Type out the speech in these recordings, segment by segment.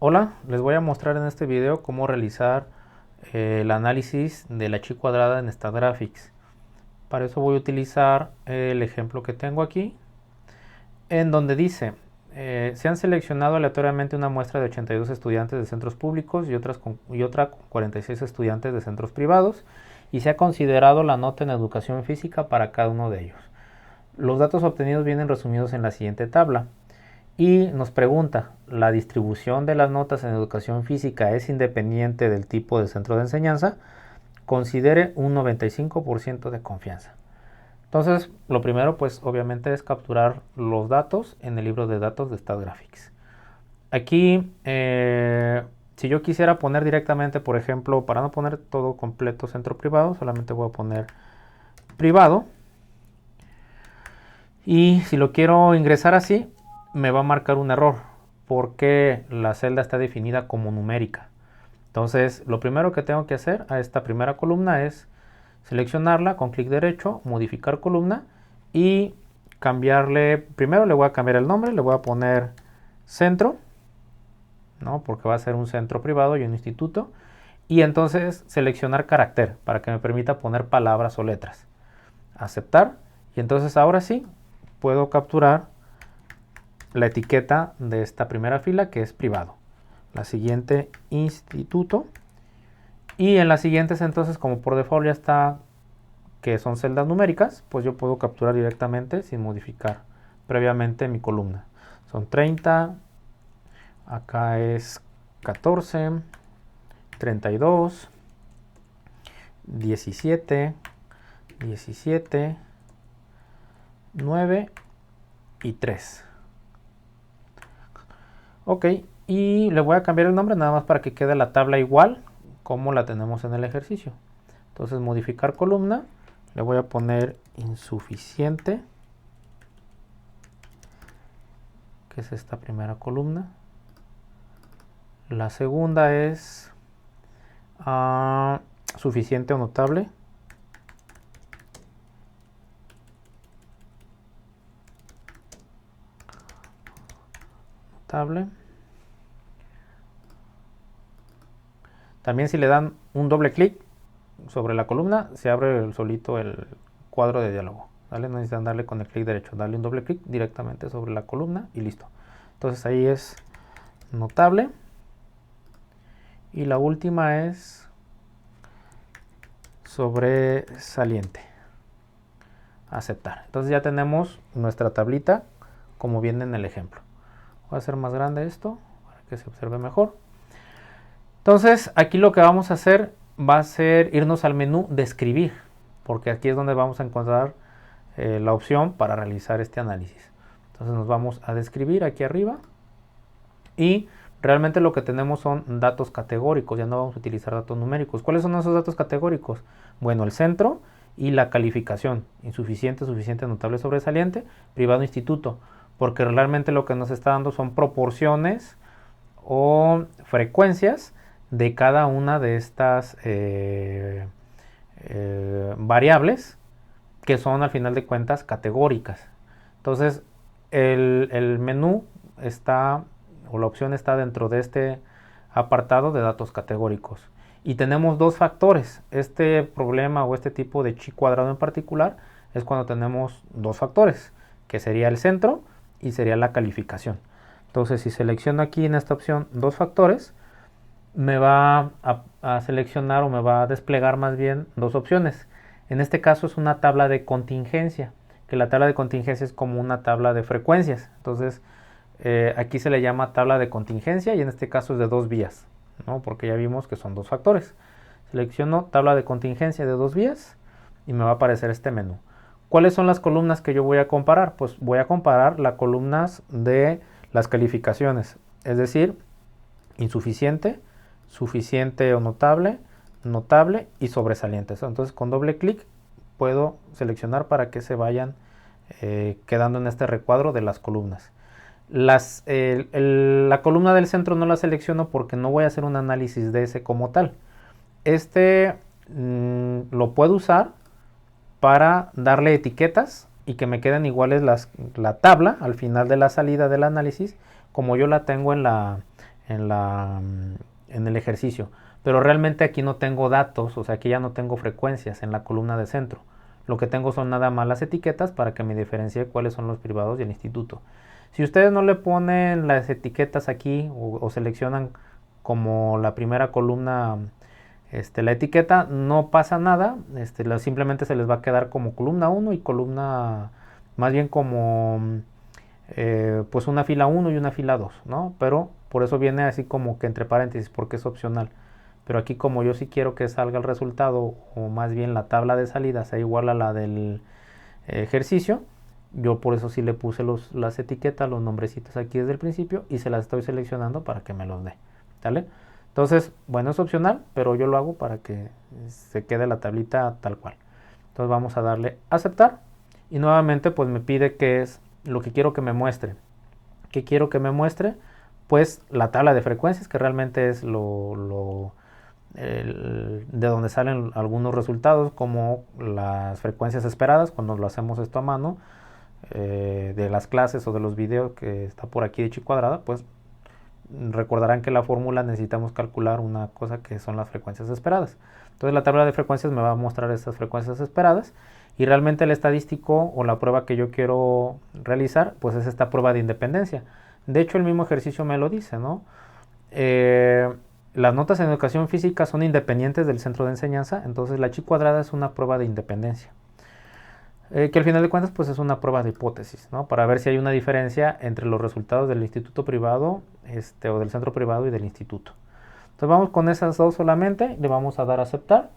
Hola, les voy a mostrar en este video cómo realizar el análisis de la chi cuadrada en StatGraphics. Para eso voy a utilizar el ejemplo que tengo aquí, en donde dice, se han seleccionado aleatoriamente una muestra de 82 estudiantes de centros públicos y otra con 46 estudiantes de centros privados, y se ha considerado la nota en educación física para cada uno de ellos. Los datos obtenidos vienen resumidos en la siguiente tabla. Y nos pregunta, ¿la distribución de las notas en educación física es independiente del tipo de centro de enseñanza? Considere un 95% de confianza. Entonces, lo primero, pues obviamente es capturar los datos en el libro de datos de StatGraphics. Aquí, si yo quisiera poner directamente, por ejemplo, para no poner todo completo centro privado, solamente voy a poner privado. Y si lo quiero ingresar así, me va a marcar un error porque la celda está definida como numérica. Entonces, lo primero que tengo que hacer a esta primera columna es seleccionarla con clic derecho, modificar columna y cambiarle, primero le voy a cambiar el nombre, le voy a poner centro, ¿no? Porque va a ser un centro privado y un instituto. Y entonces seleccionar carácter para que me permita poner palabras o letras. Aceptar. Y entonces ahora sí puedo capturar la etiqueta de esta primera fila, que es privado. La siguiente, instituto. Y en las siguientes, entonces, como por default ya está que son celdas numéricas, pues yo puedo capturar directamente sin modificar previamente mi columna. Son 30, acá es 14, 32, 17, 17, 9 y 3. Ok, y le voy a cambiar el nombre nada más para que quede la tabla igual como la tenemos en el ejercicio. Entonces, modificar columna, le voy a poner insuficiente, que es esta primera columna. La segunda es suficiente o notable. Notable. También si le dan un doble clic sobre la columna, se abre solito el cuadro de diálogo. ¿Vale? No necesitan darle con el clic derecho, darle un doble clic directamente sobre la columna y listo. Entonces ahí es notable. Y la última es sobresaliente. Aceptar. Entonces ya tenemos nuestra tablita como viene en el ejemplo. Voy a hacer más grande esto para que se observe mejor. Entonces aquí lo que vamos a hacer va a ser irnos al menú de escribir, porque aquí es donde vamos a encontrar la opción para realizar este análisis. Entonces nos vamos a describir aquí arriba y realmente lo que tenemos son datos categóricos, ya no vamos a utilizar datos numéricos. ¿Cuáles son esos datos categóricos? Bueno, el centro y la calificación, insuficiente, suficiente, notable, sobresaliente, privado, instituto, porque realmente lo que nos está dando son proporciones o frecuencias de cada una de estas variables que son al final de cuentas categóricas. Entonces el menú está, o la opción está dentro de este apartado de datos categóricos. Y tenemos dos factores. Este problema o este tipo de chi cuadrado en particular es cuando tenemos dos factores, que sería el centro y sería la calificación. Entonces si selecciono aquí en esta opción dos factores, me va a seleccionar o me va a desplegar más bien dos opciones. En este caso es una tabla de contingencia, que la tabla de contingencia es como una tabla de frecuencias. Entonces aquí se le llama tabla de contingencia y en este caso es de dos vías, ¿no? Porque ya vimos que son dos factores. Selecciono tabla de contingencia de dos vías y me va a aparecer este menú. ¿Cuáles son las columnas que yo voy a comparar? Pues voy a comparar las columnas de las calificaciones, es decir, insuficiente, suficiente o notable, notable y sobresaliente. Entonces con doble clic puedo seleccionar para que se vayan quedando en este recuadro de las columnas. La columna del centro no la selecciono porque no voy a hacer un análisis de ese como tal. Lo puedo usar para darle etiquetas y que me queden iguales la tabla al final de la salida del análisis como yo la tengo en en el ejercicio. Pero realmente aquí no tengo datos, o sea, aquí ya no tengo frecuencias en la columna de centro. Lo que tengo son nada más las etiquetas para que me diferencie cuáles son los privados y el instituto. Si ustedes no le ponen las etiquetas aquí o seleccionan como la primera columna la etiqueta, no pasa nada, simplemente se les va a quedar como columna 1 y columna, más bien como pues una fila 1 y una fila 2, ¿no? Pero por eso viene así como que entre paréntesis, porque es opcional. Pero aquí como yo sí quiero que salga el resultado, o más bien la tabla de salida sea igual a la del ejercicio, yo por eso sí le puse las etiquetas, los nombrecitos aquí desde el principio y se las estoy seleccionando para que me los dé, ¿vale? Entonces, bueno, es opcional, pero yo lo hago para que se quede la tablita tal cual. Entonces vamos a darle aceptar y nuevamente pues me pide qué es lo que quiero que me muestre. ¿Qué quiero que me muestre? Pues la tabla de frecuencias, que realmente es de donde salen algunos resultados, como las frecuencias esperadas cuando lo hacemos esto a mano, de las clases o de los videos que está por aquí de chi cuadrada, pues recordarán que la fórmula necesitamos calcular una cosa que son las frecuencias esperadas. Entonces la tabla de frecuencias me va a mostrar estas frecuencias esperadas y realmente el estadístico o la prueba que yo quiero realizar pues es esta prueba de independencia. De hecho el mismo ejercicio me lo dice, ¿no? Las notas en educación física son independientes del centro de enseñanza, entonces la chi cuadrada es una prueba de independencia. Que al final de cuentas pues es una prueba de hipótesis, ¿no? Para ver si hay una diferencia entre los resultados del instituto privado o del centro privado y del instituto. Entonces vamos con esas dos solamente, le vamos a dar a aceptar.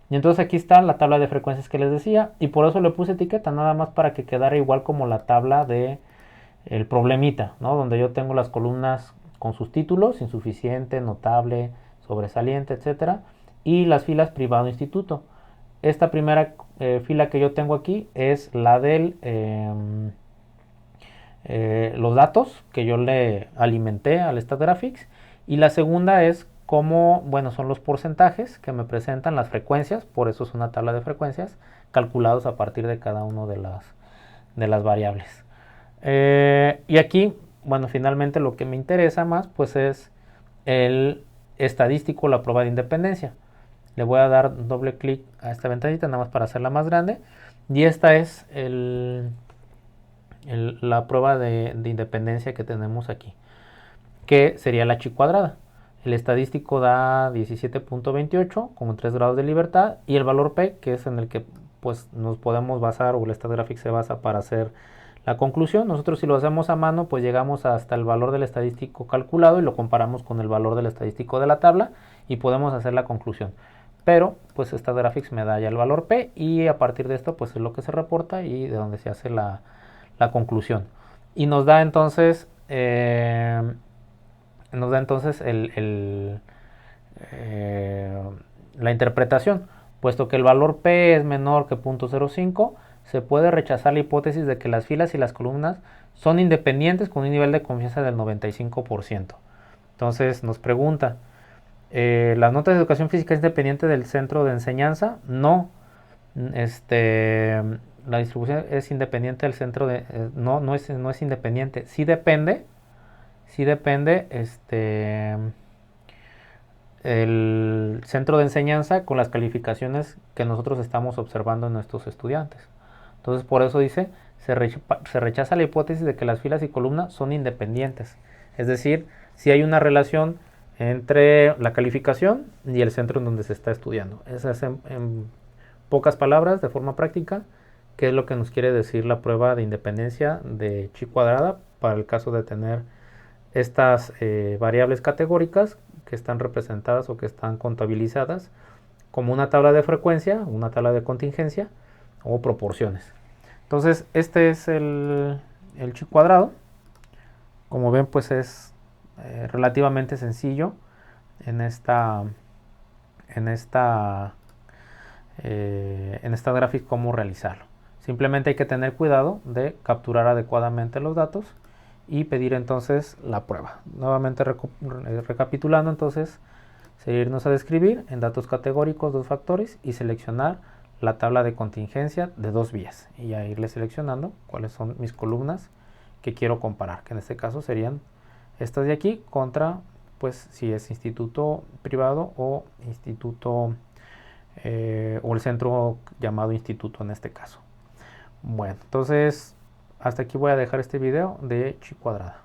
Y entonces aquí está la tabla de frecuencias que les decía y por eso le puse etiqueta, nada más para que quedara igual como la tabla de el problemita, ¿no? Donde yo tengo las columnas con sus títulos, insuficiente, notable, sobresaliente, etcétera, y las filas privado instituto. Esta primera fila que yo tengo aquí es la del los datos que yo le alimenté al StatGraphics y la segunda es cómo, bueno, son los porcentajes que me presentan las frecuencias, por eso es una tabla de frecuencias calculados a partir de cada una de las variables. Y aquí, bueno, finalmente lo que me interesa más pues es el estadístico, la prueba de independencia. Le voy a dar doble clic a esta ventanita nada más para hacerla más grande. Y esta es la prueba de independencia que tenemos aquí, que sería la chi cuadrada. El estadístico da 17.28 con 3 grados de libertad y el valor P, que es en el que pues nos podemos basar, o el StatGraphics se basa para hacer la conclusión. Nosotros si lo hacemos a mano pues llegamos hasta el valor del estadístico calculado y lo comparamos con el valor del estadístico de la tabla y podemos hacer la conclusión. Pero pues StatGraphics me da ya el valor P y a partir de esto pues es lo que se reporta y de donde se hace la conclusión. Y nos da entonces la interpretación. Puesto que el valor P es menor que 0.05, se puede rechazar la hipótesis de que las filas y las columnas son independientes con un nivel de confianza del 95%. Entonces nos pregunta, ¿las notas de educación física es independiente del centro de enseñanza? No. La distribución es independiente del centro de... no es independiente. Sí depende el centro de enseñanza con las calificaciones que nosotros estamos observando en nuestros estudiantes. Entonces por eso dice, se rechaza la hipótesis de que las filas y columnas son independientes. Es decir, si hay una relación entre la calificación y el centro en donde se está estudiando. Esa es en pocas palabras, de forma práctica, qué es lo que nos quiere decir la prueba de independencia de chi cuadrada para el caso de tener estas variables categóricas que están representadas o que están contabilizadas como una tabla de frecuencia, una tabla de contingencia o proporciones. Entonces este es el chi cuadrado. Como ven pues es relativamente sencillo en esta gráfica cómo realizarlo. Simplemente hay que tener cuidado de capturar adecuadamente los datos y pedir entonces la prueba. Nuevamente recapitulando, entonces seguirnos a describir en datos categóricos dos factores y seleccionar la tabla de contingencia de dos vías y ya irle seleccionando cuáles son mis columnas que quiero comparar, que en este caso serían estas de aquí contra pues si es instituto privado o instituto o el centro llamado instituto en este caso. Bueno, entonces hasta aquí voy a dejar este video de chi cuadrada.